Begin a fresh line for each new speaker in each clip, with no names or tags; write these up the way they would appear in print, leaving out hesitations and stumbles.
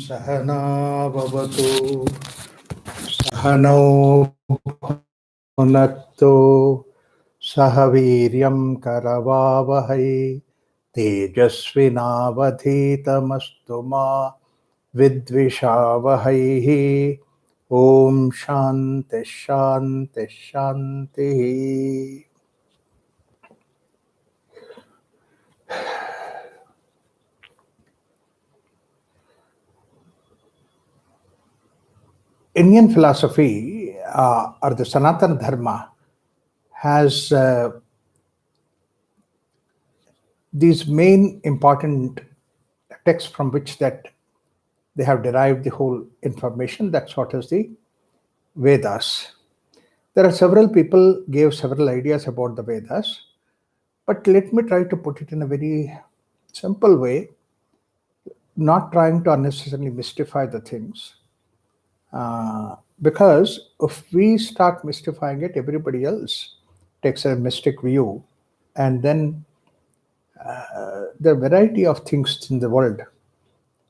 सहना भवतु सहनौ भुनक्तु सह वीर्यं करवावहै तेजस्विनावधीतमस्तु मा विद्विषावहैः। ॐ शान्ति शान्ति शान्तिः। Indian philosophy or the Sanatana Dharma has these main important texts from which that they have derived the whole information. That's what is the Vedas. There are several people gave several ideas about the Vedas, but let me try to put it in a very simple way, not trying to unnecessarily mystify the things. Because if we start mystifying it, everybody else takes a mystic view, and then there are a variety of things in the world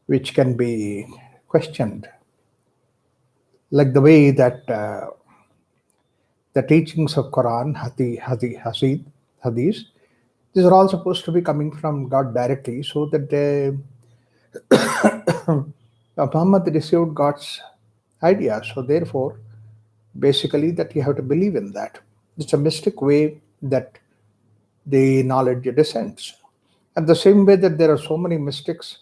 which can be questioned, like the way that the teachings of Quran, Hadith, these are all supposed to be coming from God directly, so that Muhammad received God's idea. So therefore, basically, that you have to believe in that. It's a mystic way that the knowledge descends. And the same way that there are so many mystics,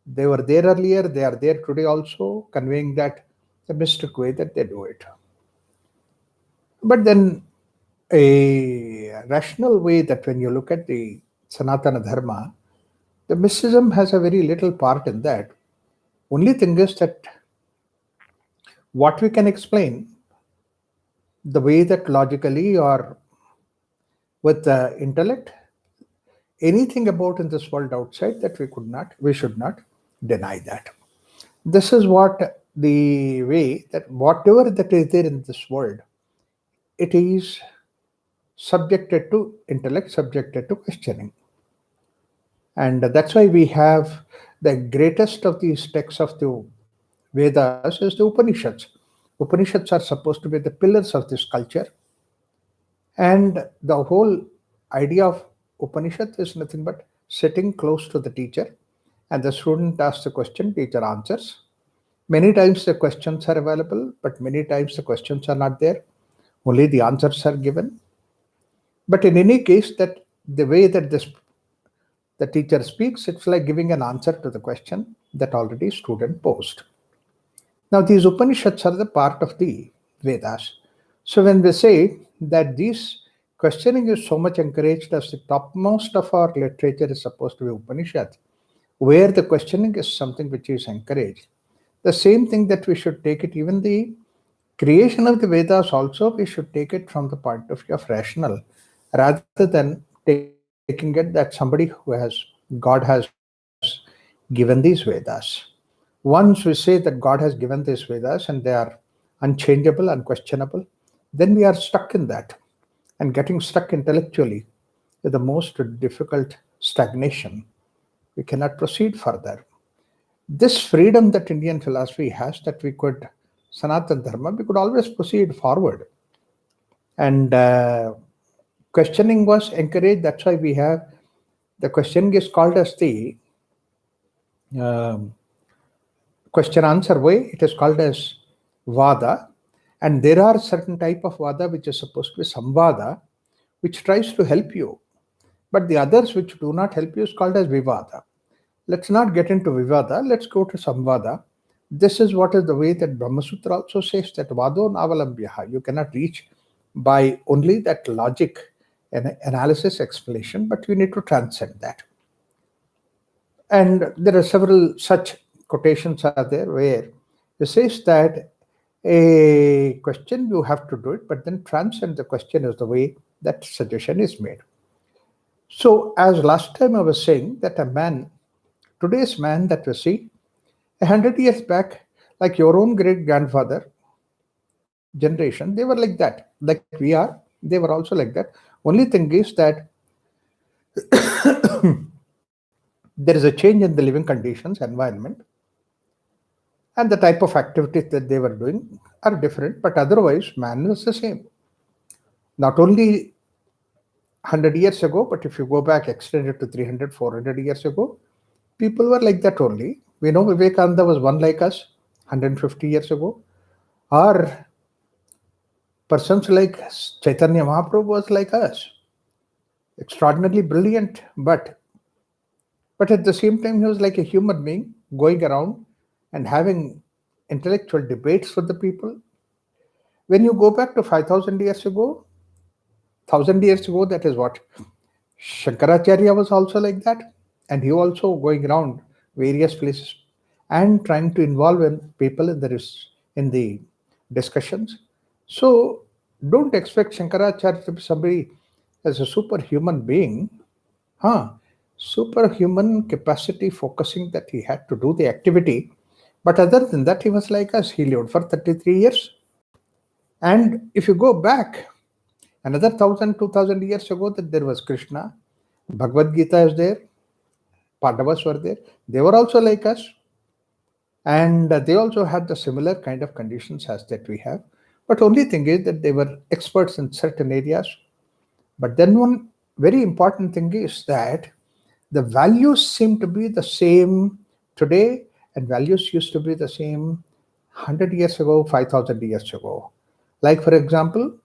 they were there earlier, they are there today also, conveying that the mystic way that they do it. But then a rational way that when you look at the Sanatana Dharma, the mysticism has a very little part in that. Only thing is that what we can explain, the way that logically or with the intellect, anything about in this world outside, that we should not deny that. This is what the way that whatever that is there in this world, it is subjected to intellect, subjected to questioning. And that's why we have the greatest of these texts of the Vedas is the Upanishads. Upanishads are supposed to be the pillars of this culture. And the whole idea of Upanishad is nothing but sitting close to the teacher, and the student asks the question, teacher answers. Many times the questions are available, but many times the questions are not there. Only the answers are given. But in any case, that the way that the teacher speaks, it's like giving an answer to the question that already student posed. Now, these Upanishads are the part of the Vedas. So when we say that this questioning is so much encouraged as the topmost of our literature is supposed to be Upanishad, where the questioning is something which is encouraged, the same thing that we should take it, even the creation of the Vedas also, we should take it from the point of view of rational, rather than taking it that somebody who has, God has given these Vedas. Once we say that God has given these Vedas and they are unchangeable, unquestionable, then we are stuck in that. And getting stuck intellectually is the most difficult stagnation. We cannot proceed further. This freedom that Indian philosophy has, that we could, Sanatana Dharma, we could always proceed forward. And questioning was encouraged. That's why we have the questioning is called as the question answer way. It is called as Vada. And there are certain type of Vada which is supposed to be Samvada, which tries to help you. But the others which do not help you is called as Vivada. Let's not get into Vivada. Let's go to Samvada. This is what is the way that Brahma Sutra also says, that Vado Navalambhyaha. You cannot reach by only that logic and analysis explanation, but you need to transcend that. And there are several such quotations are there where it says that a question you have to do it, but then transcend the question is the way that suggestion is made. So as last time I was saying that a man, today's man that we see, 100 years back, like your own great grandfather generation, they were like that, like we are, they were also like that. Only thing is that there is a change in the living conditions, environment, and the type of activities that they were doing are different, but otherwise, man was the same. Not only 100 years ago, but if you go back extended to 300, 400 years ago, people were like that only. We know Vivekananda was one like us 150 years ago, or persons like Chaitanya Mahaprabhu was like us, extraordinarily brilliant, but at the same time, he was like a human being going around and having intellectual debates with the people. When you go back to 5,000 years ago, 1,000 years ago, that is what Shankaracharya was also like that, and he also going around various places and trying to involve people in the discussions. So don't expect Shankaracharya to be somebody as a superhuman being. Huh? Superhuman capacity focusing that he had to do the activity. But other than that, he was like us. He lived for 33 years. And if you go back another 1,000, 2,000 years ago, that there was Krishna, Bhagavad Gita is there, Pandavas were there. They were also like us. And they also had the similar kind of conditions as that we have. But only thing is that they were experts in certain areas. But then one very important thing is that the values seem to be the same today, and values used to be the same 100 years ago, 5,000 years ago. Like, for example,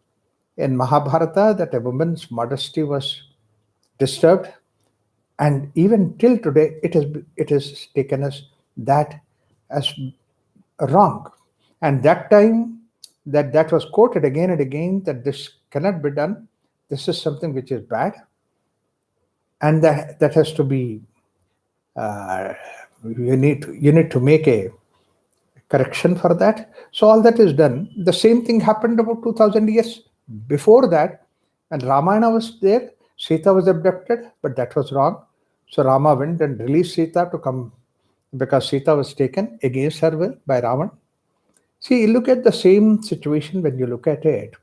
in Mahabharata, that a woman's modesty was disturbed, and even till today, it is taken as that as wrong. And that time, that was quoted again and again that this cannot be done. This is something which is bad, and that has to be uh, you need to make a correction for that. So all that is done. The same thing happened about 2,000 years before that, and Ramayana was there. Sita was abducted, but that was wrong. So Rama went and released Sita to come because Sita was taken against her will by Ravan. See, you look at the same situation when you look at it.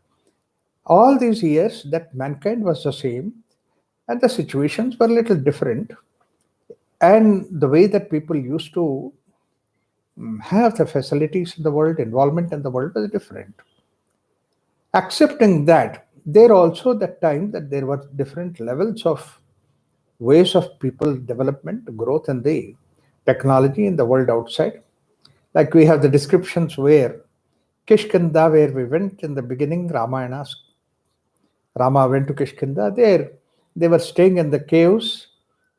All these years that mankind was the same, and the situations were a little different, and the way that people used to have the facilities in the world, involvement in the world was different. Accepting that, there also that time that there were different levels of ways of people development, growth, and the technology in the world outside. Like we have the descriptions where Kishkinda, where we went in the beginning, Rama went to Kishkinda. There, they were staying in the caves.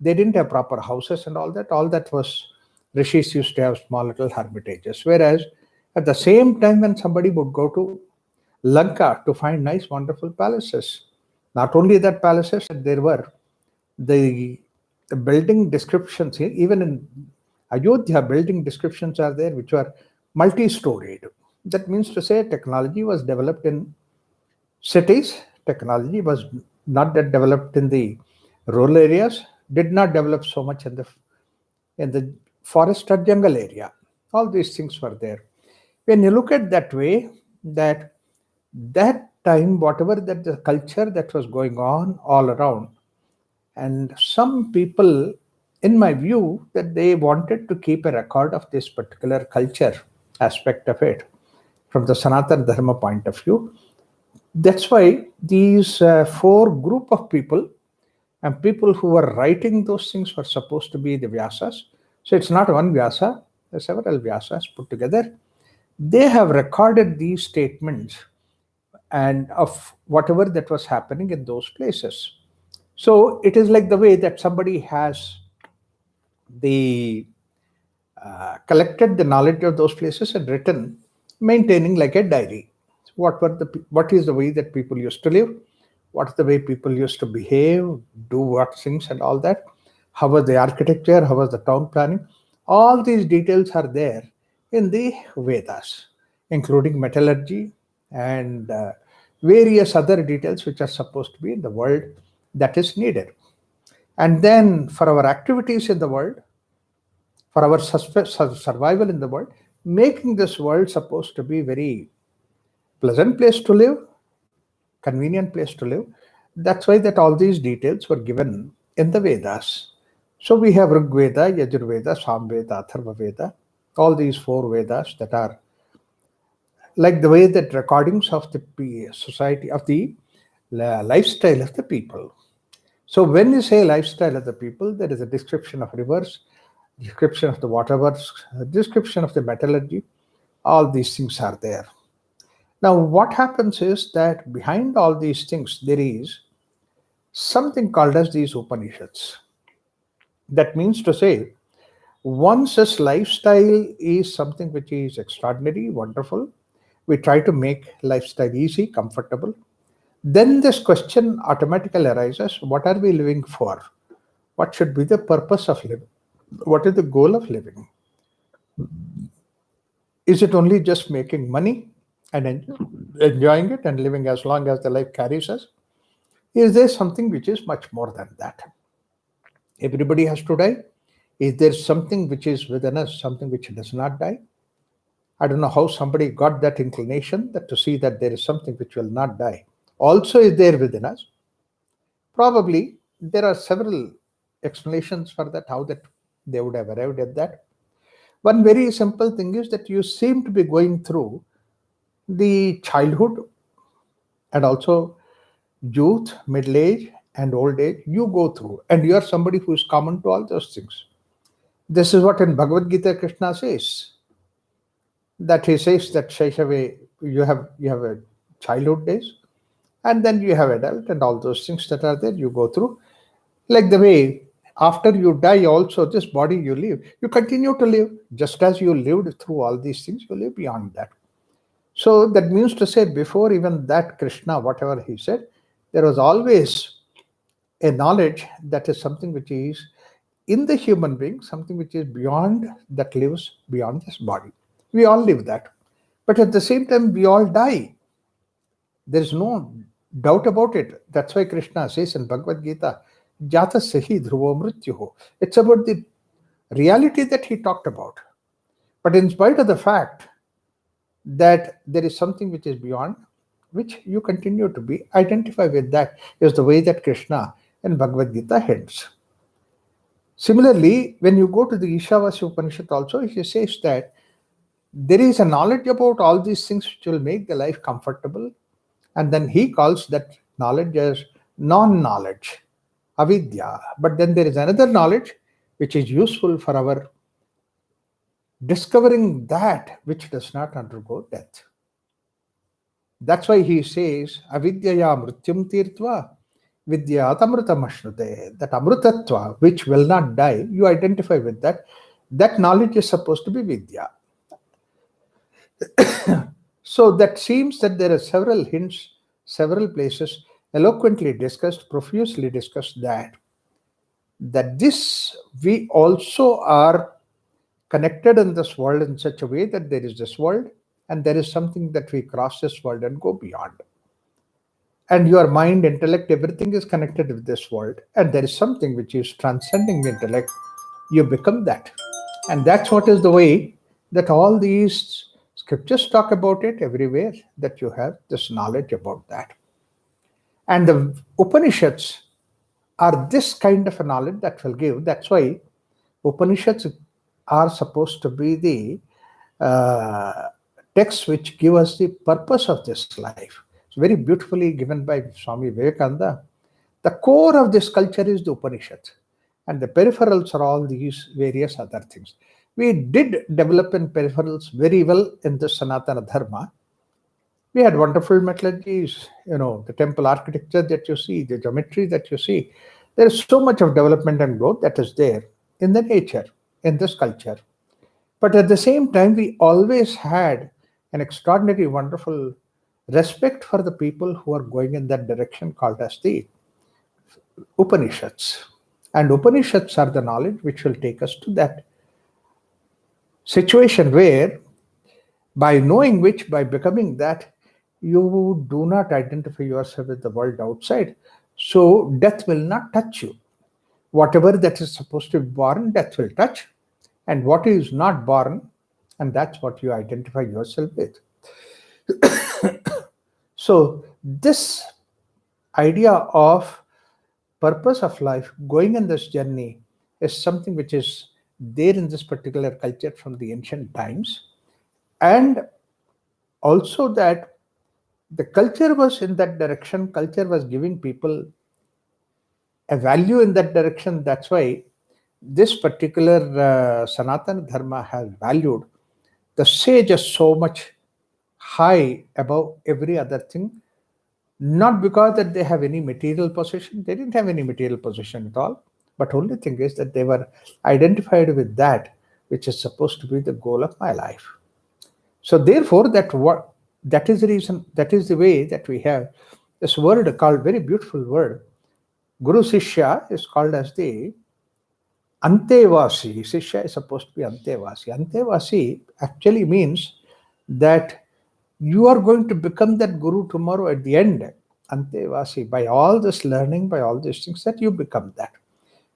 They didn't have proper houses and all that. All that was rishis used to have small little hermitages. Whereas at the same time, when somebody would go to Lanka to find nice, wonderful palaces, not only that palaces, there were the, the building descriptions here, even in Ayodhya, building descriptions are there which were multi-storied. That means to say technology was developed in cities, technology was not that developed in the rural areas, did not develop so much in the forest or jungle area. All these things were there. When you look at that way, that time, whatever that the culture that was going on all around, and some people, in my view, that they wanted to keep a record of this particular culture aspect of it from the Sanatana Dharma point of view. That's why these four group of people and people who were writing those things were supposed to be the Vyasas. So it's not one Vyasa, there are several Vyasas put together. They have recorded these statements and of whatever that was happening in those places. So it is like the way that somebody has the collected the knowledge of those places and written, maintaining like a diary. What is the way that people used to live? What's the way people used to behave, do what things and all that? How was the architecture? How was the town planning? All these details are there in the Vedas, including metallurgy and various other details which are supposed to be in the world that is needed. And then for our activities in the world, for our survival in the world, making this world supposed to be very pleasant place to live, convenient place to live. That's why that all these details were given in the Vedas. So we have Rig Veda, Yajur Veda, Samveda, Atharva Veda. All these four Vedas that are like the way that recordings of the society of the lifestyle of the people. So when you say lifestyle of the people, there is a description of rivers, description of the water works, description of the metallurgy. All these things are there. Now, what happens is that behind all these things, there is something called as these Upanishads. That means to say, once this lifestyle is something which is extraordinary, wonderful, we try to make lifestyle easy, comfortable. Then this question automatically arises: what are we living for? What should be the purpose of living? What is the goal of living? Is it only just making money and enjoying it and living as long as the life carries us? Is there something which is much more than that? Everybody has to die. Is there something which is within us, something which does not die? I don't know how somebody got that inclination that to see that there is something which will not die. Also is there within us. Probably there are several explanations for that, how that they would have arrived at that. One very simple thing is that you seem to be going through the childhood and also youth, middle age, and old age. You go through, and you are somebody who is common to all those things. This is what in Bhagavad Gita Krishna says. That he says that Shaishave, you have a childhood days, and then you have adult and all those things that are there. You go through, like the way after you die, also this body you live, you continue to live just as you lived through all these things. You live beyond that. So that means to say, before even that Krishna, whatever he said, there was always a knowledge that is something which is in the human being, something which is beyond, that lives beyond this body. We all live that. But at the same time, we all die. There is no doubt about it. That's why Krishna says in Bhagavad Gita, Jata Sahi Dhruvo Mrityuho. It's about the reality that he talked about. But in spite of the fact that there is something which is beyond, which you continue to be, identify with that, is the way that Krishna in Bhagavad Gita hints. Similarly, when you go to the Ishavasya Upanishad also, he says that there is a knowledge about all these things which will make the life comfortable, and then he calls that knowledge as non-knowledge, avidya. But then there is another knowledge which is useful for our discovering that which does not undergo death. That's why he says, avidyaya mrityum tirtva vidyat amrutam ashnute. That amrutatva, which will not die, you identify with that. That knowledge is supposed to be vidya. So that seems that there are several hints, several places eloquently discussed, profusely discussed that this we also are connected in this world in such a way that there is this world and there is something that we cross this world and go beyond. And your mind, intellect, everything is connected with this world, and there is something which is transcending the intellect. You become that. And that's what is the way that all these scriptures talk about it everywhere, that you have this knowledge about that. And the Upanishads are this kind of a knowledge that will give. That's why Upanishads are supposed to be the texts which give us the purpose of this life. It's very beautifully given by Swami Vivekananda. The core of this culture is the Upanishads, and the peripherals are all these various other things. We did develop in peripherals very well in the Sanatana Dharma. We had wonderful metallurgies, the temple architecture that you see, the geometry that you see. There is so much of development and growth that is there in the nature, in this culture. But at the same time, we always had an extraordinary, wonderful respect for the people who are going in that direction, called as the Upanishads. And Upanishads are the knowledge which will take us to that situation where, by knowing which, by becoming that, you do not identify yourself with the world outside. So death will not touch you. Whatever that is supposed to be born, death will touch. And what is not born, and that's what you identify yourself with. So this idea of purpose of life, going in this journey, is something which is there in this particular culture from the ancient times, and also that the culture was in that direction, culture was giving people a value in that direction. That's why this particular Sanatana Dharma has valued the sages so much high above every other thing, not because that they have any material possession. They didn't have any material possession at all, but only thing is that they were identified with that which is supposed to be the goal of my life. So therefore, that is the reason, that is the way that we have this word called, very beautiful word, Guru Sishya is called as the Antevasi. Sishya is supposed to be Antevasi. Antevasi actually means that you are going to become that Guru tomorrow at the end. Antevasi, by all this learning, by all these things, that you become that.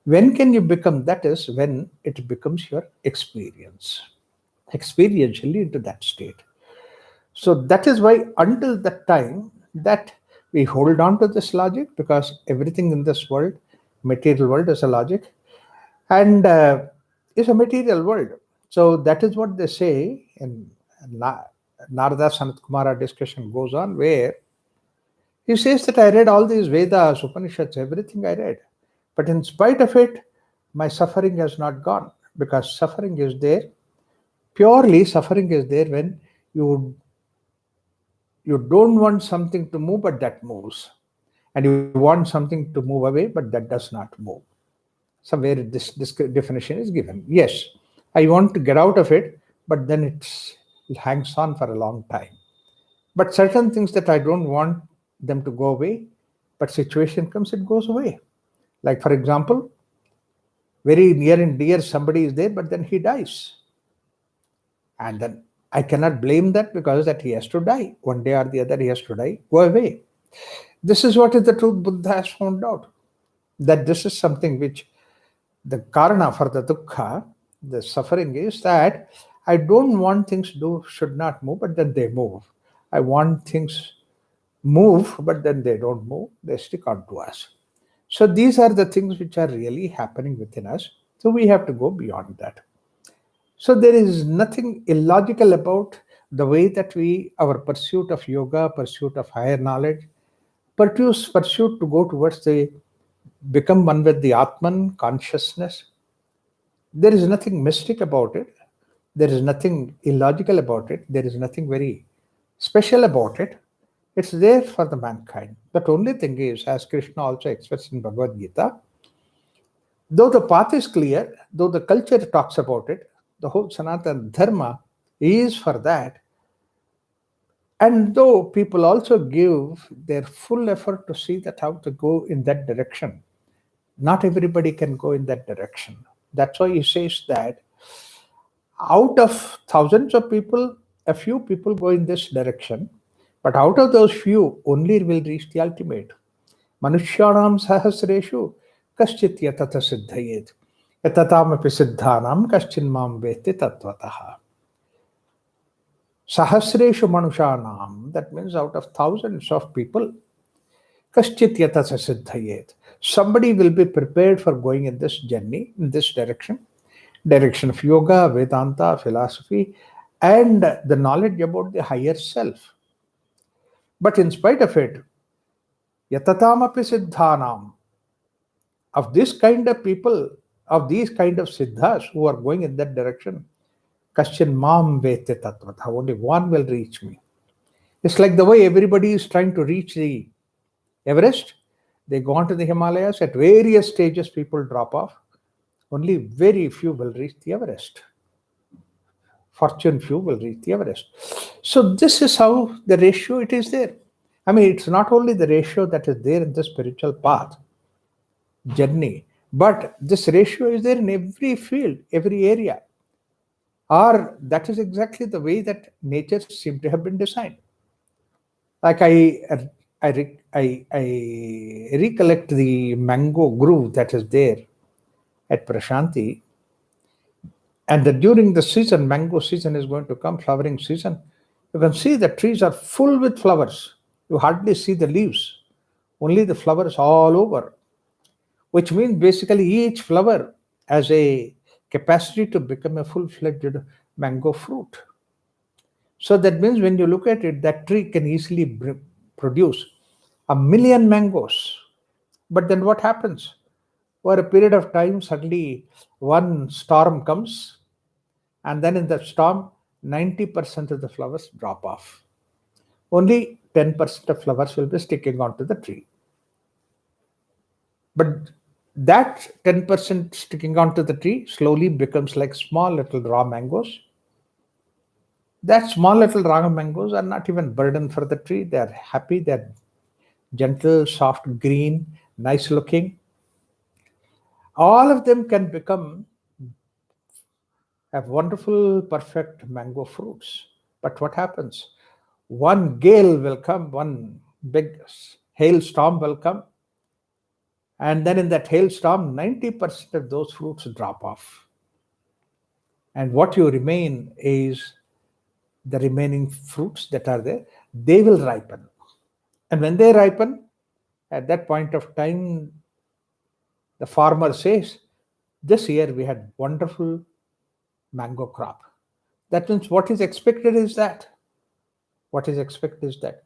When can you become that? Is when it becomes your experience, experientially into that state. So that is why until that time that we hold on to this logic, because everything in this world, material world, is a logic, and is a material world. So that is what they say in Narada Sanat Kumara discussion goes on, where he says that I read all these Vedas, Upanishads, everything I read, but in spite of it, my suffering has not gone, because suffering is there. Purely suffering is there when you don't want something to move, but that moves, and you want something to move away, but that does not move. Somewhere this definition is given. Yes, I want to get out of it, but then it hangs on for a long time. But certain things that I don't want them to go away, but situation comes, it goes away. Like for example, very near and dear somebody is there, but then he dies. And then I cannot blame that, because that he has to die. One day or the other he has to die, go away. This is what is the truth Buddha has found out. That this is something which the karana for the dukkha, the suffering, is that I don't want things should not move, but then they move. I want things move, but then they don't move. They stick on to us. So these are the things which are really happening within us. So we have to go beyond that. So there is nothing illogical about the way that our pursuit of yoga, pursuit of higher knowledge, pursuit to go towards the become one with the Atman consciousness. There is nothing mystic about it. There is nothing illogical about it. There is nothing very special about it. It's there for the mankind. But only thing is, as Krishna also expressed in Bhagavad Gita, though the path is clear, though the culture talks about it, the whole Sanatana Dharma is for that. And though people also give their full effort to see that how to go in that direction, not everybody can go in that direction. That's why he says that out of thousands of people, a few people go in this direction, but out of those few, only will reach the ultimate. Manushyanam sahasreshu kaschit yatata siddhayet. Yatataamapi siddhanam kaschin mam veti tattvataha. Sahasreshu manushanam, that means out of thousands of people, kaschit yatata siddhayet. Somebody will be prepared for going in this journey, in this direction of yoga, Vedanta, philosophy, and the knowledge about the higher self. But in spite of it, yatatamapi siddhanam, of this kind of people, of these kind of siddhas who are going in that direction, kaschin mam vete tattvata, only one will reach me. It's like the way everybody is trying to reach the Everest. They go on to the Himalayas. At various stages, people drop off. Only very few will reach the Everest. Fortune few will reach the Everest. So this is how the ratio it is there. I mean, it's not only the ratio that is there in the spiritual path journey, but this ratio is there in every field, every area. Or that is exactly the way that nature seems to have been designed. Like I recollect the mango grove that is there at Prashanti, and during the season, mango season is going to come, flowering season. You can see the trees are full with flowers. You hardly see the leaves, only the flowers all over, which means basically each flower has a capacity to become a full-fledged mango fruit. So that means when you look at it, that tree can easily produce 1 million mangoes. But then what happens? Over a period of time, suddenly one storm comes, and then in that storm, 90% of the flowers drop off. Only 10% of flowers will be sticking onto the tree. But that 10% sticking onto the tree slowly becomes like small little raw mangoes. That small little raga mangoes are not even burden for the tree. They are happy, they're gentle, soft, green, nice looking. All of them can become have wonderful, perfect mango fruits. But what happens? One gale will come, one big hailstorm will come, and then in that hailstorm, 90% of those fruits drop off. And what you remain is the remaining fruits that are there, they will ripen. And when they ripen, at that point of time, the farmer says, this year we had wonderful mango crop. That means what is expected is that. What is expected is that.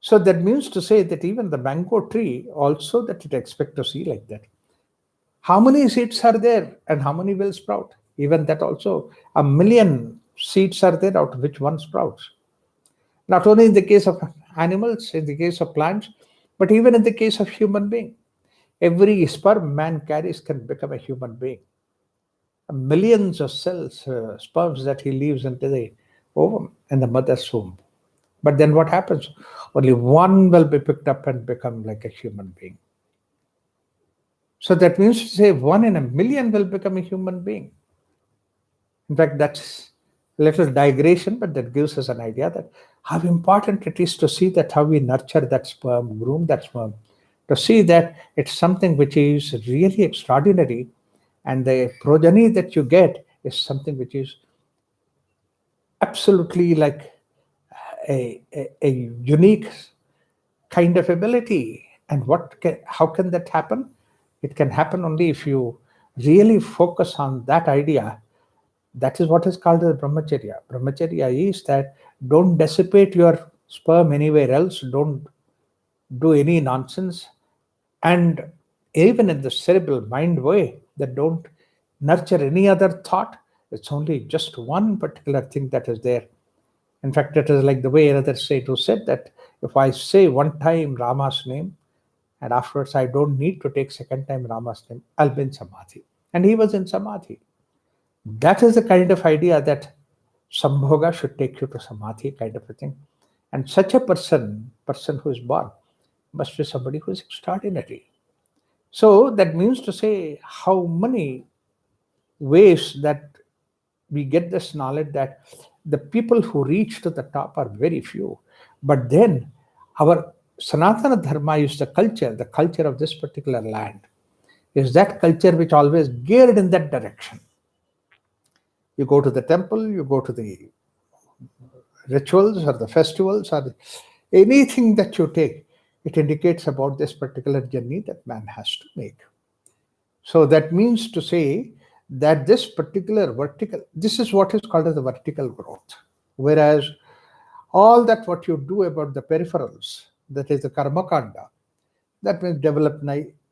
So that means to say that even the mango tree also that it expects to see like that. How many seeds are there and how many will sprout? Even that also, 1 million seeds are there out of which one sprouts. Not only in the case of animals, in the case of plants, but even in the case of human being. Every sperm man carries can become a human being. Millions of cells, sperms that he leaves into the ovum in the mother's womb. But then what happens? Only one will be picked up and become like a human being. So that means to say 1 in 1 million will become a human being. In fact, that's a little digression, but that gives us an idea that how important it is to see that how we nurture that sperm, groom that sperm, to see that it's something which is really extraordinary, and the progeny that you get is something which is absolutely like a unique kind of ability. And how can that happen? It can happen only if you really focus on that idea. That is what is called as brahmacharya. Brahmacharya is that don't dissipate your sperm anywhere else, don't do any nonsense, and even in the cerebral mind way, that don't nurture any other thought. It's only just one particular thing that is there. In fact, it is like the way another Satu said that if I say one time Rama's name and afterwards I don't need to take second time Rama's name, I'll be in samadhi. And he was in samadhi. That is the kind of idea that Sambhoga should take you to samadhi kind of a thing. And such a person who is born, must be somebody who is extraordinary. So that means to say how many ways that we get this knowledge that the people who reach to the top are very few. But then our Sanatana Dharma is the culture of this particular land, is that culture which always geared in that direction. You go to the temple, you go to the rituals or the festivals or anything that you take, it indicates about this particular journey that man has to make. So that means to say that this particular this is what is called as the vertical growth. Whereas all that what you do about the peripherals, that is the karma kanda, that means develop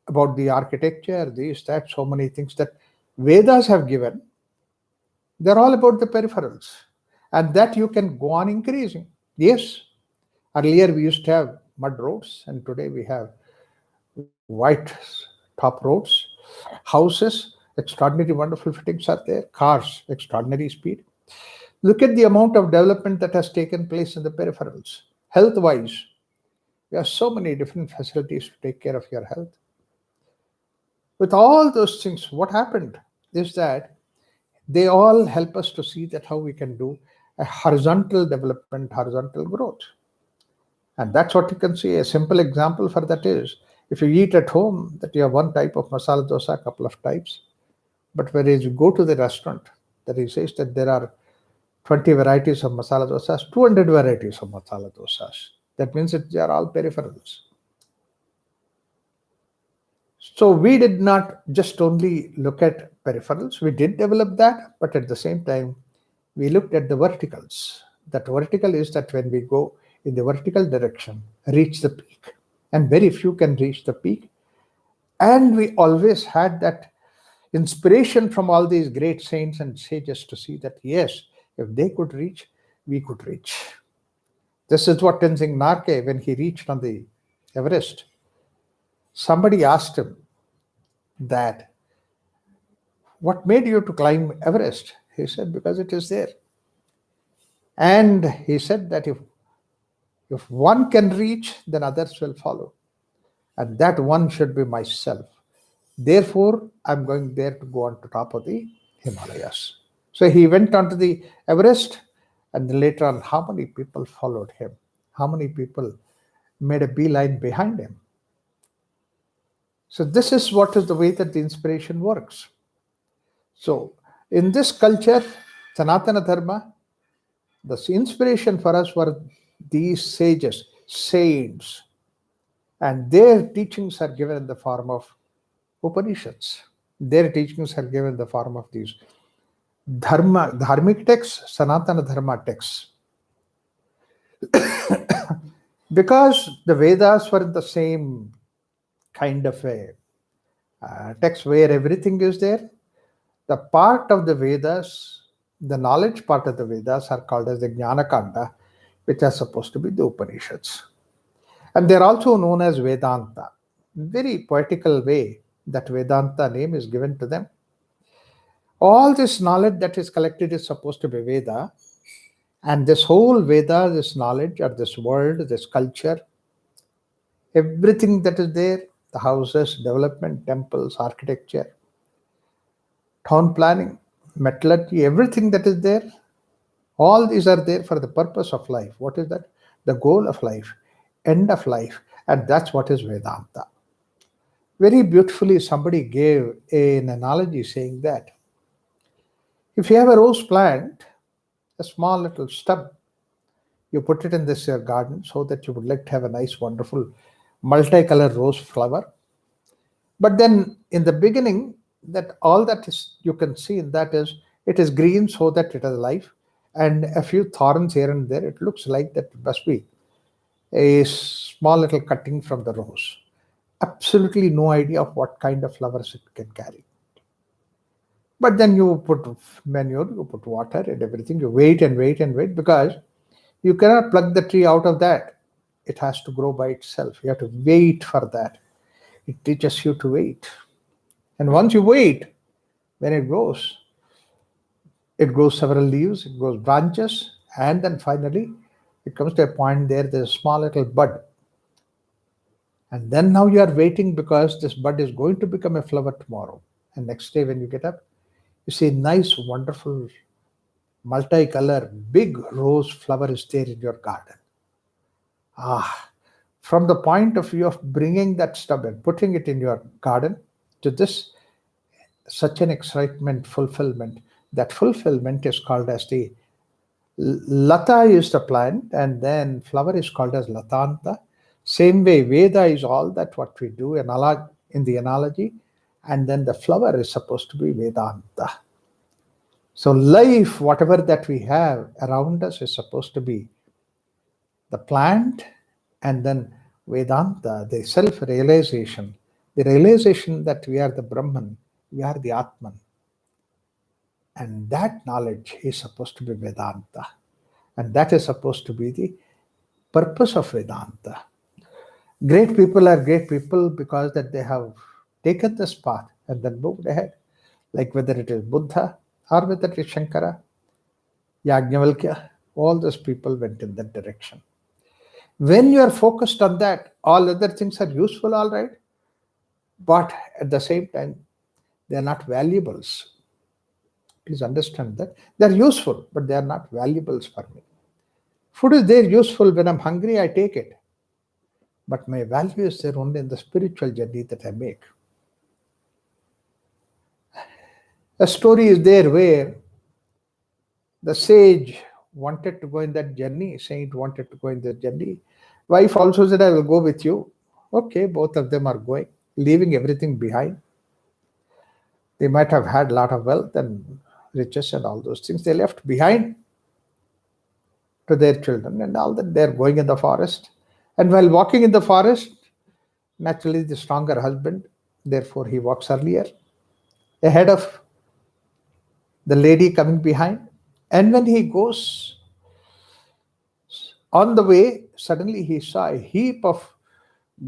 about the architecture, these, that, so many things that Vedas have given, they're all about the peripherals. And that you can go on increasing. Yes, earlier we used to have mud roads, and today we have white top roads, houses, extraordinary wonderful fittings are there, cars, extraordinary speed. Look at the amount of development that has taken place in the peripherals. Health-wise, there are so many different facilities to take care of your health. With all those things, what happened is that they all help us to see that how we can do a horizontal development, horizontal growth. And that's what you can see. A simple example for that is, if you eat at home, that you have one type of masala dosa, a couple of types. But whereas you go to the restaurant, that he says that there are 20 varieties of masala dosas, 200 varieties of masala dosas. That means that they are all peripherals. So we did not just only look at peripherals, we did develop that, but at the same time, we looked at the verticals. That vertical is that when we go in the vertical direction, reach the peak. And very few can reach the peak. And we always had that inspiration from all these great saints and sages to see that, yes, if they could reach, we could reach. This is what Tenzing Narke, when he reached on the Everest, somebody asked him that, what made you to climb Everest? He said, because it is there. And he said that if one can reach, then others will follow. And that one should be myself. Therefore, I'm going there to go on to top of the Himalayas. So he went on to the Everest, and then later on, how many people followed him? How many people made a beeline behind him? So this is what is the way that the inspiration works. So in this culture, Sanatana Dharma, the inspiration for us were these sages, saints, and their teachings are given in the form of Upanishads. Their teachings are given in the form of these dharmic texts, Sanatana Dharma texts. Because the Vedas were the same kind of a text where everything is there, the part of the Vedas, the knowledge part of the Vedas are called as the Jnana Kanda, which are supposed to be the Upanishads. And they're also known as Vedanta. Very poetical way that Vedanta name is given to them. All this knowledge that is collected is supposed to be Veda. And this whole Veda, this knowledge or this world, this culture, everything that is there, the houses, development, temples, architecture, town planning, metallurgy, everything that is there, all these are there for the purpose of life. What is that? The goal of life, end of life. And that's what is Vedanta. Very beautifully, somebody gave an analogy saying that if you have a rose plant, a small little stub, you put it in this garden so that you would like to have a nice, wonderful, multicolored rose flower. But then in the beginning, that all that is you can see in that is it is green so that it has life, and a few thorns here and there. It looks like that must be a small little cutting from the rose. Absolutely no idea of what kind of flowers it can carry. But then you put manure, you put water and everything, you wait and wait and wait because you cannot pluck the tree out of that. It has to grow by itself. You have to wait for that. It teaches you to wait. And once you wait, when it grows several leaves, it grows branches, and then finally it comes to a point there, there's a small little bud. And then now you are waiting because this bud is going to become a flower tomorrow. And next day when you get up, you see nice, wonderful, multicolor, big rose flower is there in your garden. From the point of view of bringing that stub and putting it in your garden to this, such an excitement, fulfillment. That fulfillment is called as the Lata is the plant, and then flower is called as Latanta. Same way, Veda is all that what we do in the analogy, and then the flower is supposed to be Vedanta. So life, whatever that we have around us, is supposed to be the plant, and then Vedanta, the self-realization, the realization that we are the Brahman, we are the Atman. And that knowledge is supposed to be Vedanta. And that is supposed to be the purpose of Vedanta. Great people are great people because that they have taken this path and then moved ahead. Like whether it is Buddha or whether it is Shankara, Yajnavalkya, all those people went in that direction. When you are focused on that, all other things are useful, all right, but at the same time, they are not valuables. Please understand that. They are useful, but they are not valuables for me. Food is there useful. When I'm hungry, I take it. But my value is there only in the spiritual journey that I make. A story is there where the sage wanted to go in that journey, saint wanted to go in that journey. Wife also said, I will go with you. Okay, both of them are going. leaving everything behind. They might have had a lot of wealth and riches and all those things. They left behind to their children and all that. They're going in the forest. And while walking in the forest, naturally the stronger husband, therefore he walks earlier, ahead of the lady coming behind. And when he goes on the way, suddenly he saw a heap of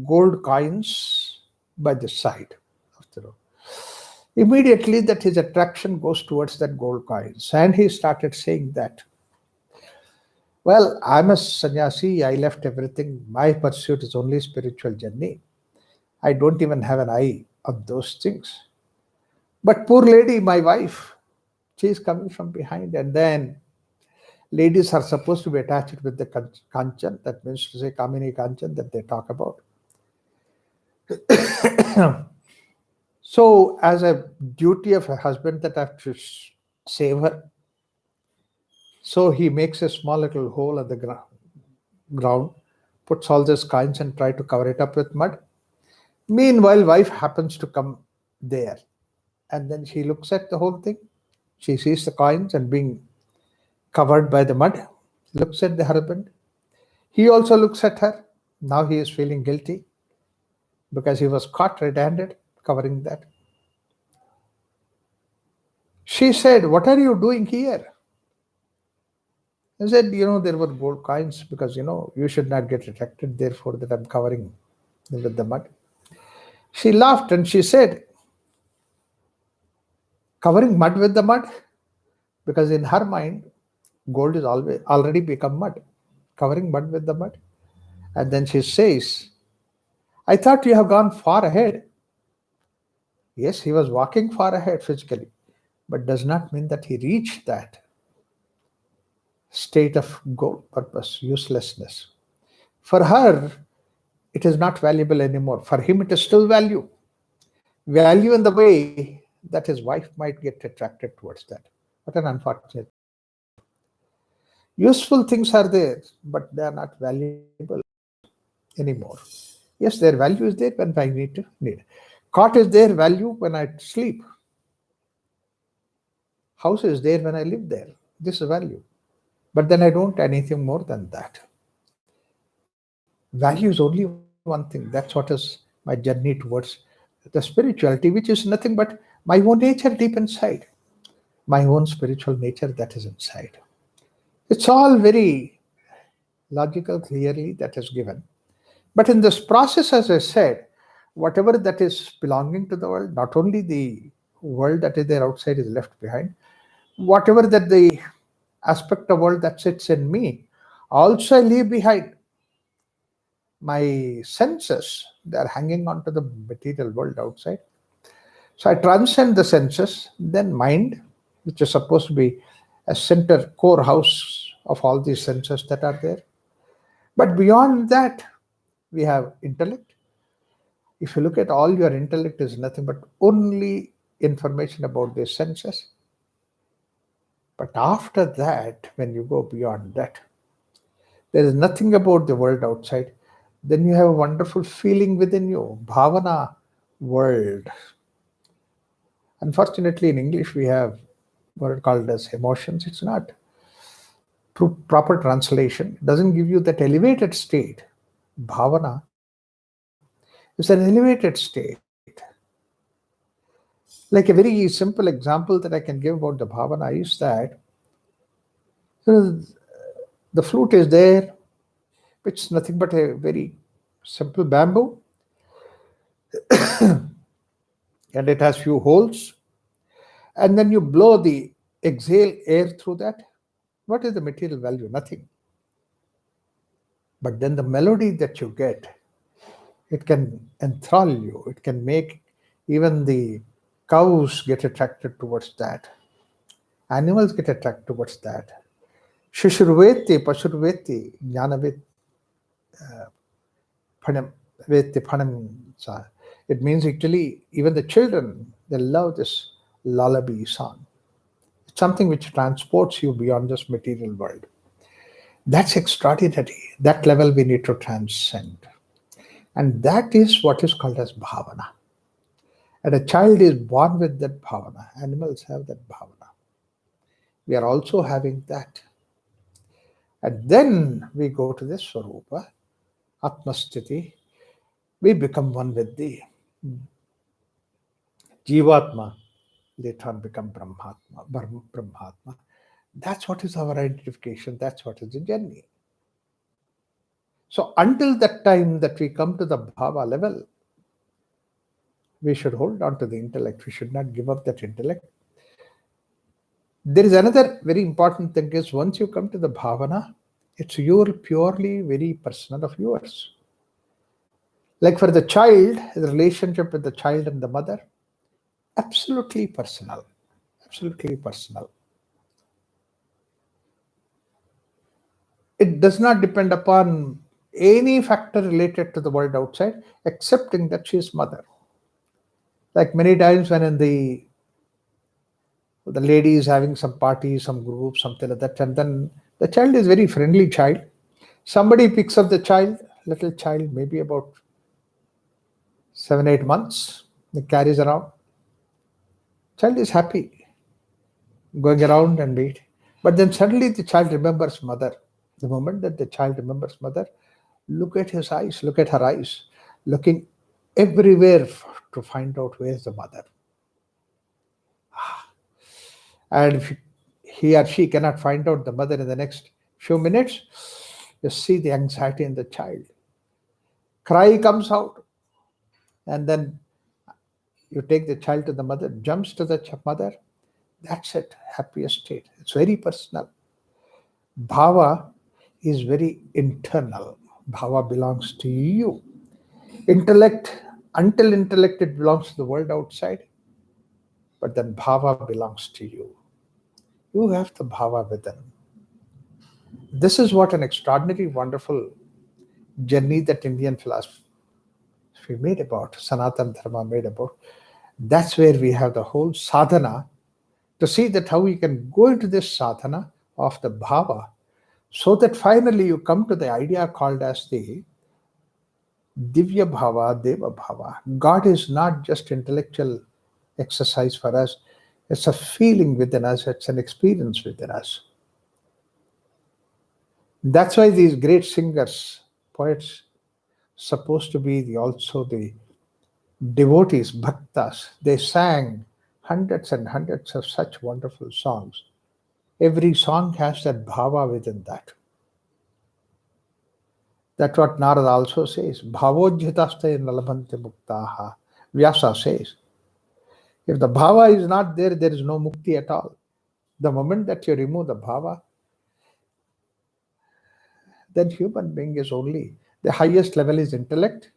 gold coins by the side of the road. Immediately, that his attraction goes towards that gold coins, and he started saying that, well, I'm a sannyasi, I left everything. My pursuit is only spiritual journey. I don't even have an eye on those things. But poor lady, my wife, she is coming from behind, and then ladies are supposed to be attached with the kanchan, that means to say kamini kanchan that they talk about. So, as a duty of a husband that I have to save her, so he makes a small little hole at the ground, puts all these coins and try to cover it up with mud. Meanwhile, wife happens to come there, and then she looks at the whole thing. She sees the coins and being covered by the mud, looks at the husband. He also looks at her. Now he is feeling guilty because he was caught red-handed covering that. She said, "What are you doing here?" He said, there were gold coins because, you should not get attracted, therefore that I'm covering them with the mud. She laughed and she said, covering mud with the mud? Because in her mind, gold is already become mud, covering mud with the mud. And then she says, I thought you have gone far ahead. Yes, he was walking far ahead physically, but does not mean that he reached that state of goal, purpose, uselessness. For her, it is not valuable anymore. For him, it is still value. Value in the way that his wife might get attracted towards that. What an unfortunate. Useful things are there, but they are not valuable anymore. Yes, their value is there when I need. Cot is there value when I sleep. House is there when I live there. This is value. But then I don't anything more than that. Value is only one thing. That's what is my journey towards the spirituality, which is nothing but my own nature deep inside. My own spiritual nature that is inside. It's all very logical, clearly that is given. But in this process, as I said, whatever that is belonging to the world, not only the world that is there outside is left behind, whatever that the aspect of world that sits in me, also I leave behind. My senses, they are hanging on to the material world outside. So I transcend the senses, then mind, which is supposed to be a center core house of all these senses that are there. But beyond that, we have intellect. If you look at all your intellect is nothing but only information about the senses. But after that, when you go beyond that, there is nothing about the world outside. Then you have a wonderful feeling within you, bhavana world. Unfortunately, in English, we have what are called as emotions. It's not proper translation. It doesn't give you that elevated state. Bhavana is an elevated state. Like a very simple example that I can give about the bhavana is that the flute is there, which is nothing but a very simple bamboo, and it has few holes, and then you blow the exhale air through that. What is the material value? Nothing. But then the melody that you get, it can enthrall you. It can make even the cows get attracted towards that. Animals get attracted towards that. Shishurveti, Pashurveti, Jnanavet, Phanam, Veti Phanam. It means actually even the children, they love this lullaby song. It's something which transports you beyond this material world. That's extraordinary. That level we need to transcend. And that is what is called as bhavana. And a child is born with that bhavana. Animals have that bhavana. We are also having that. And then we go to the Swarupa, Atmasthiti. We become one with the Jivatma, later on become Brahmatma. That's what is our identification. That's what is the journey. So until that time that we come to the bhava level, we should hold on to the intellect. We should not give up that intellect. There is another very important thing is once you come to the bhavana, it's your purely very personal of yours. Like for the child, the relationship with the child and the mother, absolutely personal. Absolutely personal. It does not depend upon any factor related to the world outside, excepting that she is mother. Like many times when in the lady is having some party, some group, something like that, and then the child is very friendly child. Somebody picks up the child, little child, maybe about 7, 8 months, they carries around. Child is happy, going around and eat. But then suddenly the child remembers mother. The moment that the child remembers mother, look at his eyes, look at her eyes, looking everywhere to find out where is the mother. And if he or she cannot find out the mother in the next few minutes, you see the anxiety in the child. Cry comes out, and then you take the child to the mother, jumps to the mother. That's it, happiest state. It's very personal. Bhava is very internal. Bhava belongs to you. Intellect, until intellect, it belongs to the world outside, but then bhava belongs to you. You have the bhava within. This is what an extraordinary, wonderful journey that Indian philosophy made about, Sanatana Dharma made about. That's where we have the whole sadhana to see that how you can go into this sadhana of the bhava so that finally you come to the idea called as the Divya Bhava, Deva Bhava. God is not just intellectual exercise for us, it's a feeling within us, it's an experience within us. That's why these great singers, poets, supposed to be also the devotees, bhaktas. They sang hundreds and hundreds of such wonderful songs. Every song has that bhava within that. That's what Narada also says. Bhavojhitaste nalabhante muktaha. Vyasa says. If the bhava is not there, there is no mukti at all. The moment that you remove the bhava, then human being is only the highest level is intellect.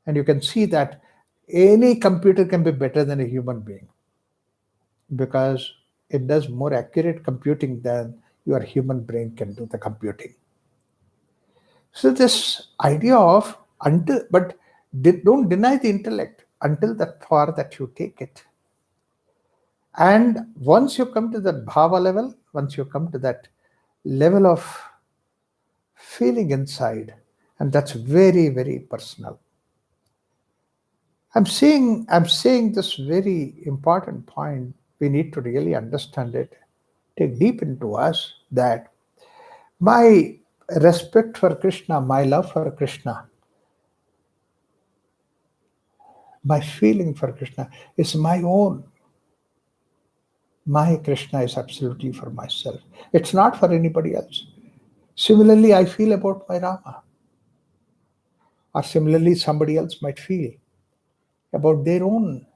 And you can see that any computer can be better than a human being because it does more accurate computing than your human brain can do the computing. So this idea of until, but don't deny the intellect until that far that you take it. And once you come to that bhava level, once you come to that level of feeling inside, and that's very, very personal. I'm saying this very important point. We need to really understand it, take deep into us that my respect for Krishna, my love for Krishna, my feeling for Krishna is my own. My Krishna is absolutely for myself. It's not for anybody else. Similarly, I feel about my Rama. Or similarly, somebody else might feel about their own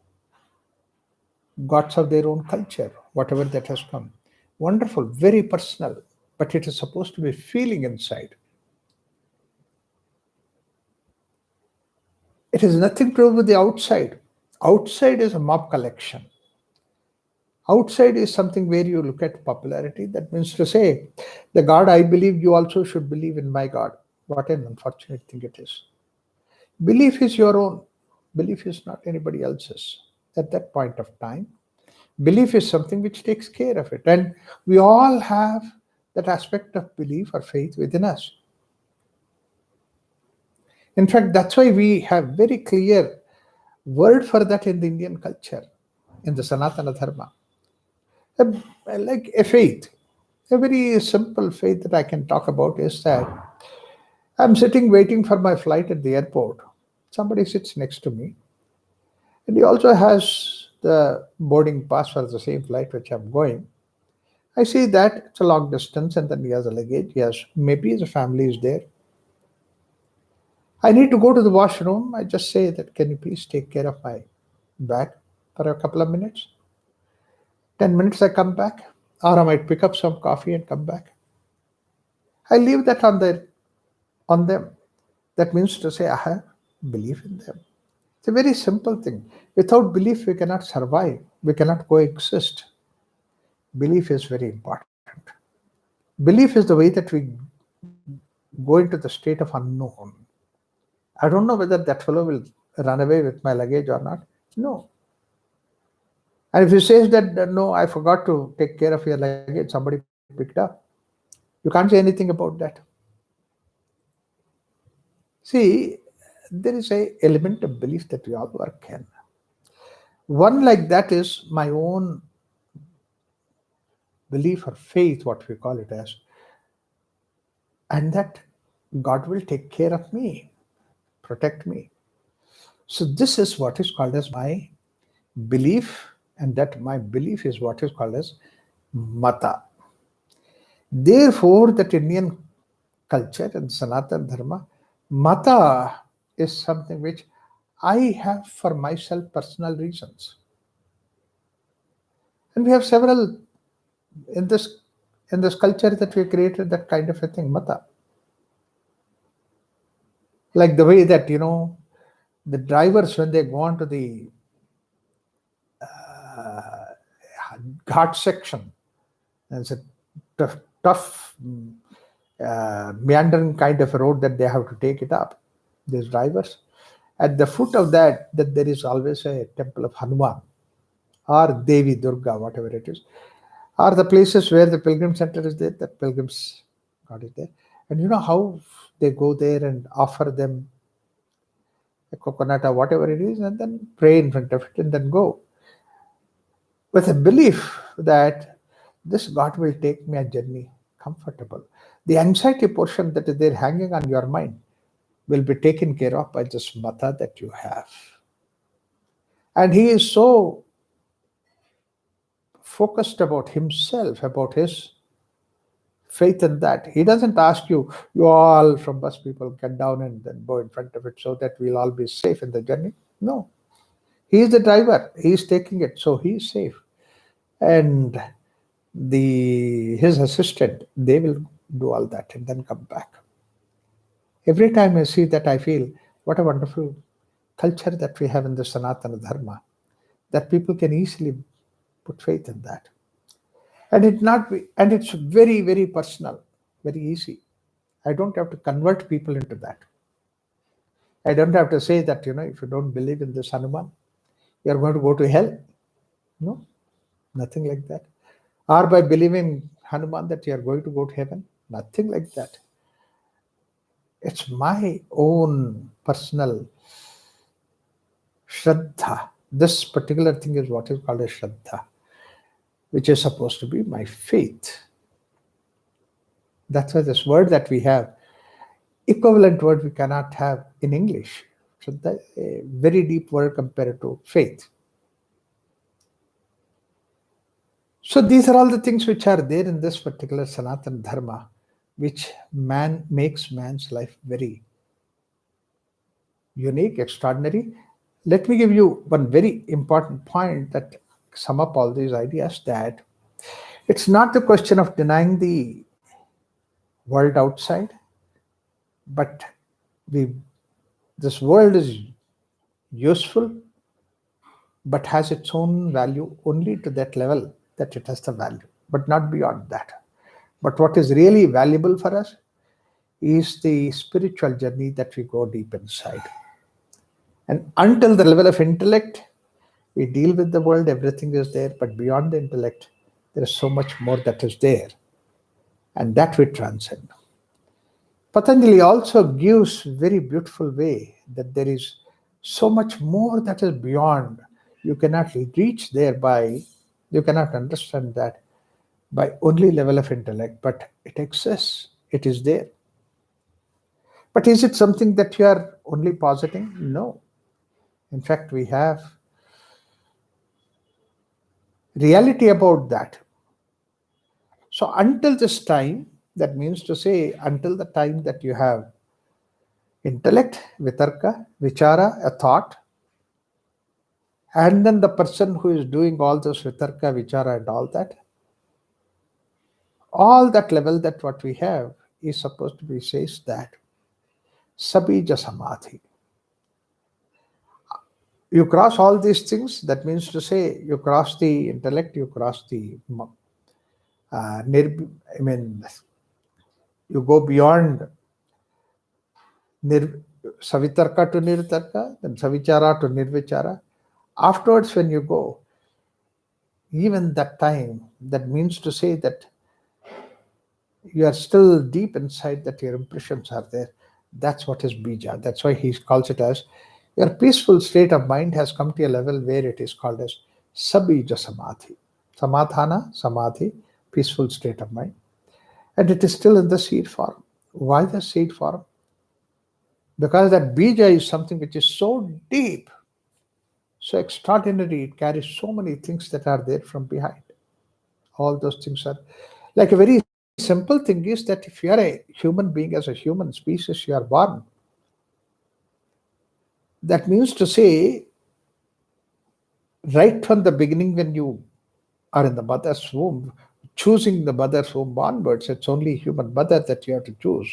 gods of their own culture, whatever that has come. Wonderful, very personal, but it is supposed to be feeling inside. It has nothing to do with the outside. Outside is a mob collection. Outside is something where you look at popularity. That means to say, the God I believe, you also should believe in my God. What an unfortunate thing it is. Belief is your own. Belief is not anybody else's. At that point of time, belief is something which takes care of it. And we all have that aspect of belief or faith within us. In fact, that's why we have very clear word for that in the Indian culture, in the Sanatana Dharma. Like a faith. A very simple faith that I can talk about is that I'm sitting waiting for my flight at the airport. Somebody sits next to me, and he also has the boarding pass for the same flight which I'm going. I see that it's a long distance, and then he has a luggage. He has maybe his family is there. I need to go to the washroom. I just say that, can you please take care of my bag for a couple of minutes? 10 minutes I come back, or I might pick up some coffee and come back. I leave that on them. That means to say I have belief in them. It's a very simple thing. Without belief, we cannot survive. We cannot coexist. Belief is very important. Belief is the way that we go into the state of unknown. I don't know whether that fellow will run away with my luggage or not. No. And if he says that, no, I forgot to take care of your luggage, somebody picked up, you can't say anything about that. See, there is a element of belief that we all work in. One like that is my own belief or faith, what we call it as, and that God will take care of me, protect me. So this is what is called as my belief, and that my belief is what is called as mata. Therefore, that Indian culture and Sanatana Dharma, mata is something which I have for myself personal reasons. And we have several in this culture that we created that kind of a thing, mata. Like the way that the drivers when they go on to the ghat section, and it's a tough meandering kind of a road that they have to take it up. These drivers, at the foot of that there is always a temple of Hanuman or Devi Durga, whatever it is, are the places where the pilgrim center is there, that pilgrims God is there. And you know how they go there and offer them a coconut or whatever it is, and then pray in front of it and then go. With a belief that this God will take me a journey comfortable. The anxiety portion that is there hanging on your mind will be taken care of by this mata that you have. And he is so focused about himself, about his faith in that. He doesn't ask you, you all from bus people get down and then go in front of it so that we'll all be safe in the journey. No. He is the driver. He is taking it, so he is safe. And his assistant, they will do all that and then come back. Every time I see that, I feel what a wonderful culture that we have in the Sanatana Dharma, that people can easily put faith in that. And it's very, very personal, very easy. I don't have to convert people into that. I don't have to say that, if you don't believe in this Hanuman, you're going to go to hell. No, nothing like that. Or by believing Hanuman that you are going to go to heaven, nothing like that. It's my own personal Shraddha. This particular thing is what is called a Shraddha, which is supposed to be my faith. That's why this word that we have, equivalent word we cannot have in English. Shraddha, a very deep word compared to faith. So these are all the things which are there in this particular Sanatana Dharma, which makes man's life very unique, extraordinary. Let me give you one very important point that sum up all these ideas, that it's not the question of denying the world outside, but this world is useful, but has its own value only to that level that it has the value, but not beyond that. But what is really valuable for us is the spiritual journey that we go deep inside. And until the level of intellect, we deal with the world, everything is there, but beyond the intellect, there is so much more that is there, and that we transcend. Patanjali also gives very beautiful way that there is So much more that is beyond. You cannot reach there by, you cannot understand that by only level of intellect, but it exists, it is there. But is it something that you are only positing? No. In fact, we have reality about that. So until this time, that means to say, until the time that you have intellect, vitarka, vichara, a thought, and then the person who is doing all this vitarka, vichara, and all that level that what we have is supposed to be says that sabija samadhi. You cross all these things, that means to say you cross the intellect, you cross the I mean, you go beyond nir, savitarka to nirtarka, then savichara to nirvichara. Afterwards, when you go, even that time, that means to say that you are still deep inside, that your impressions are there. That's what is bija. That's why he calls it as your peaceful state of mind has come to a level where it is called as sabija samadhi. Samadhana, samadhi, peaceful state of mind. And it is still in the seed form. Why the seed form? Because that bija is something which is so deep, so extraordinary, it carries so many things that are there from behind. All those things are like a very simple thing is that if you are a human being, as a human species, you are born. That means to say, right from the beginning, when you are in the mother's womb, choosing the mother's womb onwards, it's only human mother that you have to choose.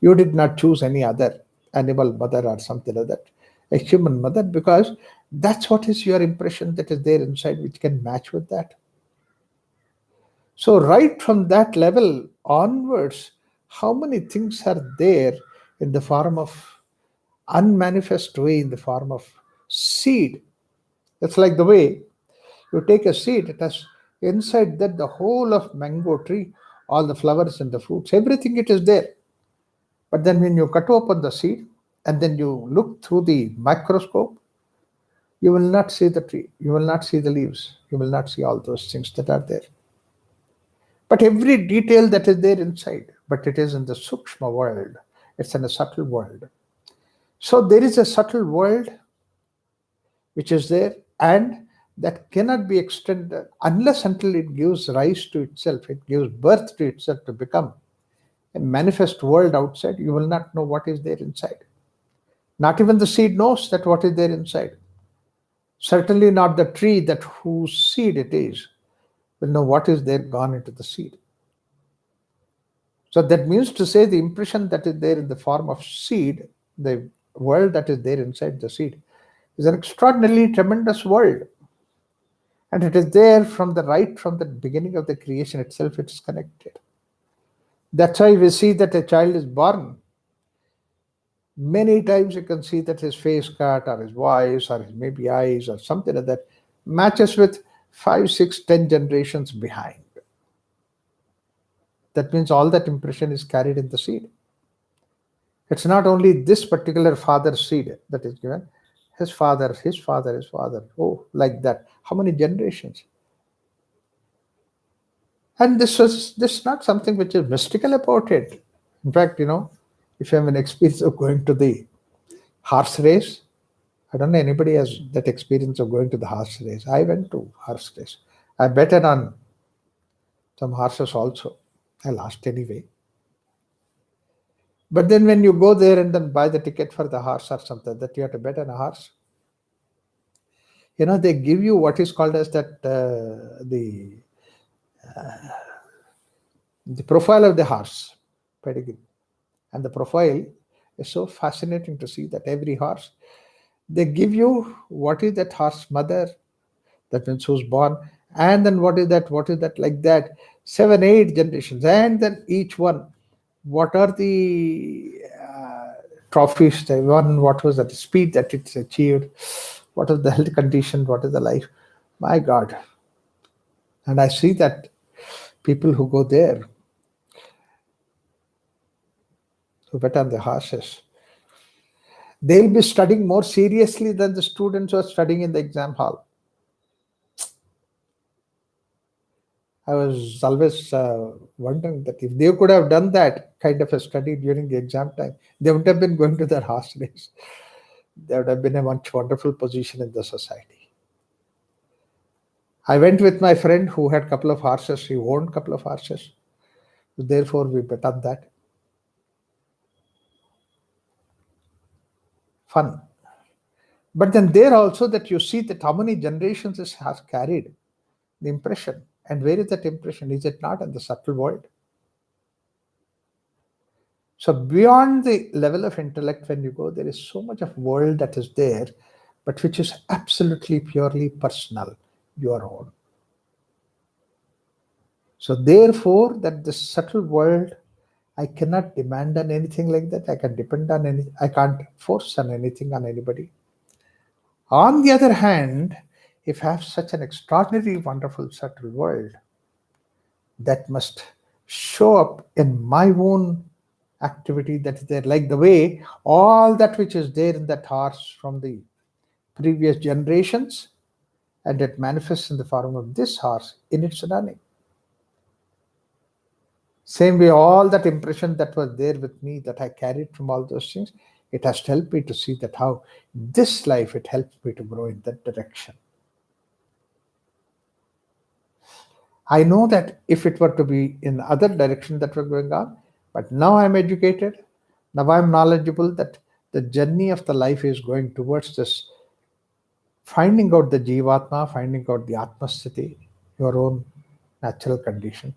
You did not choose any other animal mother or something like that. A human mother, because that's what is your impression that is there inside, which can match with that. So, right from that level onwards, how many things are there in the form of unmanifest way, in the form of seed? It's like the way you take a seed, it has inside that the whole of mango tree, all the flowers and the fruits, everything it is there. But then when you cut open the seed and then you look through the microscope, you will not see the tree, you will not see the leaves, you will not see all those things that are there. But every detail that is there inside, but it is in the sukshma world, it's in a subtle world. So there is a subtle world which is there, and that cannot be extended unless until it gives rise to itself, it gives birth to itself to become a manifest world outside. You will not know what is there inside. Not even the seed knows that what is there inside. Certainly not the tree that whose seed it is will know what is there gone into the seed. So that means to say the impression that is there in the form of seed, the world that is there inside the seed, is an extraordinarily tremendous world. And it is there from the right from the beginning of the creation itself, it is connected. That's why we see that a child is born. Many times you can see that his face cut or his voice or his maybe eyes or something like that matches with 5, 6, 10 generations behind. That means all that impression is carried in the seed. It's not only this particular father's seed that is given, his father, his father, his father. Oh, like that. How many generations? And this is not something which is mystical about it. In fact, if you have an experience of going to the horse race, I don't know anybody has that experience of going to the horse race. I went to horse race. I betted on some horses also. I lost anyway. But then when you go there and then buy the ticket for the horse or something, that you have to bet on a horse, they give you what is called as that the profile of the horse pedigree, and the profile is so fascinating to see that every horse they give you what is that horse mother, that means who's born, and then what is that like that 7, 8 generations, and then each one what are the trophies, the one what was that speed that it's achieved, what is the health condition, what is the life, my god. And I see that people who go there, who bet on the horses, They'll be studying more seriously than the students who are studying in the exam hall. I was always wondering that if they could have done that kind of a study during the exam time, they would have been going to their horse race. They would have been a much wonderful position in the society. I went with my friend who had a couple of horses. He owned a couple of horses. Therefore, we bet on that. Fun. But then there also that you see that how many generations this has carried the impression. And where is that impression? Is it not in the subtle world? So beyond the level of intellect, when you go, there is so much of world that is there, but which is absolutely purely personal, your own. So therefore, that the subtle world, I cannot demand on anything like that. I can depend on any. I can't force on anything on anybody. On the other hand, if I have such an extraordinary, wonderful, subtle world, that must show up in my own activity that is there, like the way all that which is there in that horse from the previous generations, and it manifests in the form of this horse in its running. Same way, all that impression that was there with me that I carried from all those things, it has helped me to see that how this life it helps me to grow in that direction. I know that if it were to be in other direction that were going on, but now I'm educated, now I'm knowledgeable that the journey of the life is going towards this finding out the Jivatma, finding out the Atmasthiti, your own natural condition.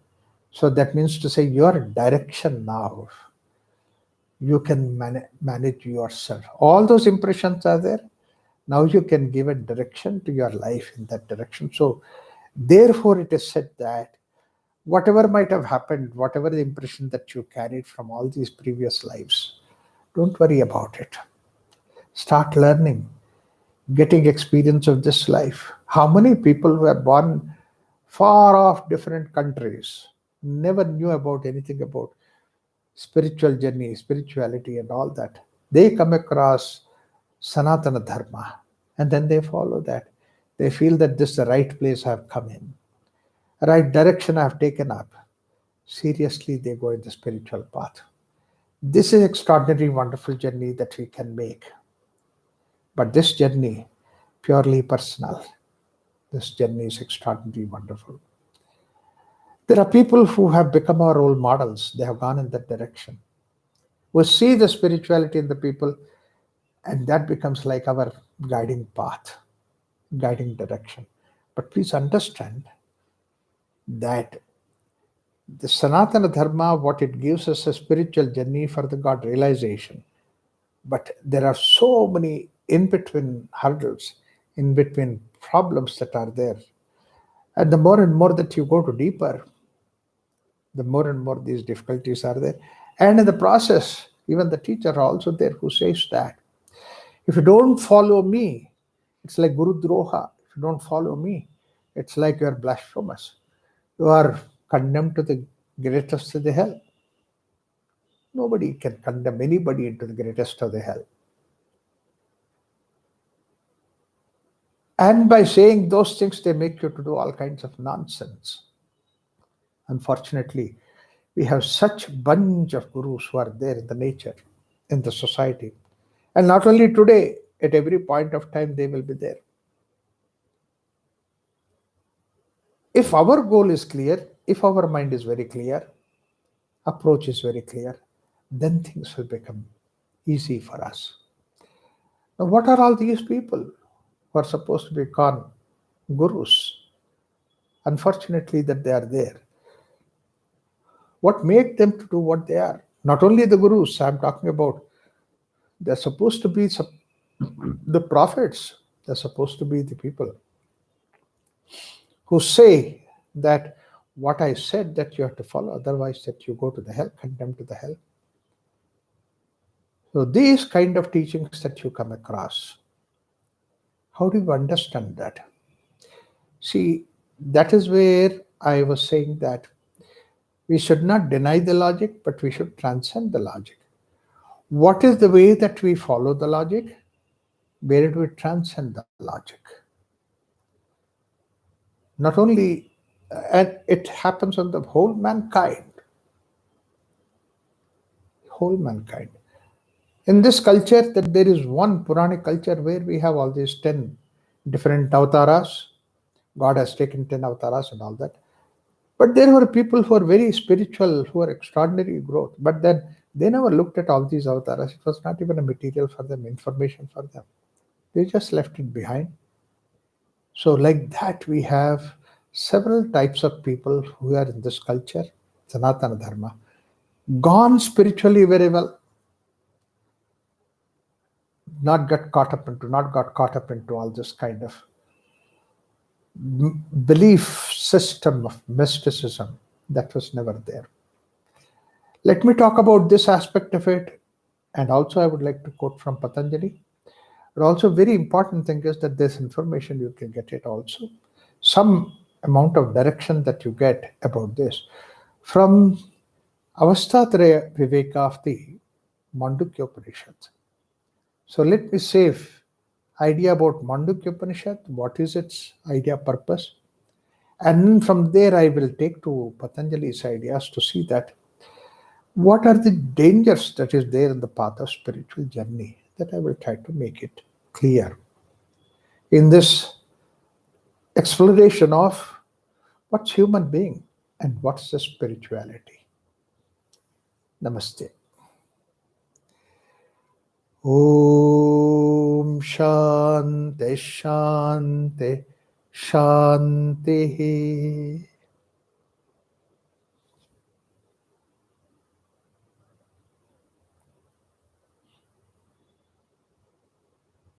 So that means to say your direction now, you can manage yourself. All those impressions are there. Now you can give a direction to your life in that direction. So therefore it is said that whatever might have happened, whatever the impression that you carried from all these previous lives, don't worry about it. Start learning, getting experience of this life. How many people were born far off different countries, never knew about anything about spiritual journey, spirituality, and all that. They come across Sanatana Dharma and then they follow that. They feel that this is the right place I've come in, right direction I've taken up. Seriously, they go in the spiritual path. This is extraordinary, wonderful journey that we can make. But this journey, purely personal, this journey is extraordinarily wonderful. There are people who have become our role models. They have gone in that direction. We see the spirituality in the people, and that becomes like our guiding path, guiding direction. But please understand that the Sanatana Dharma, what it gives us a spiritual journey for the God realization. But there are so many in between hurdles, in between problems that are there. And the more and more that you go to deeper, the more and more these difficulties are there. And in the process, even the teacher are also there who says that if you don't follow me, it's like Guru Droha. If you don't follow me, it's like you are blasphemous. You are condemned to the greatest of the hell. Nobody can condemn anybody into the greatest of the hell. And by saying those things, they make you to do all kinds of nonsense. Unfortunately, we have such bunch of gurus who are there in the nature, in the society. And not only today, at every point of time, they will be there. If our goal is clear, if our mind is very clear, approach is very clear, then things will become easy for us. Now, what are all these people who are supposed to be called gurus? Unfortunately, that they are there. What make them to do what they are? Not only the gurus, I'm talking about, they're supposed to be the prophets, they're supposed to be the people who say that what I said that you have to follow, otherwise that you go to the hell, condemned to the hell. So these kind of teachings that you come across, how do you understand that? See, that is where I was saying that we should not deny the logic, but we should transcend the logic. What is the way that we follow the logic? Where do we transcend the logic? Not only, and it happens on the whole mankind. In this culture, that there is one Puranic culture where we have all these 10 different avtaras. God has taken 10 avtaras and all that. But there were people who are very spiritual, who are extraordinary growth. But then they never looked at all these avatars. It was not even a material for them, information for them. They just left it behind. So, like that, we have several types of people who are in this culture, Sanatana Dharma, gone spiritually very well, not got caught up into all this kind of belief system of mysticism that was never there. Let me talk about this aspect of it, and also I would like to quote from Patanjali. But also, very important thing is that this information you can get it also some amount of direction that you get about this from Avastatraya Viveka of the Mandukya Upanishad. So let me save idea about Mandukya Upanishad, what is its idea purpose, and then from there I will take to Patanjali's ideas to see that what are the dangers that is there in the path of spiritual journey, that I will try to make it clear in this exploration of what's human being and what's the spirituality. Namaste. Om Shanti Shanti Shanti.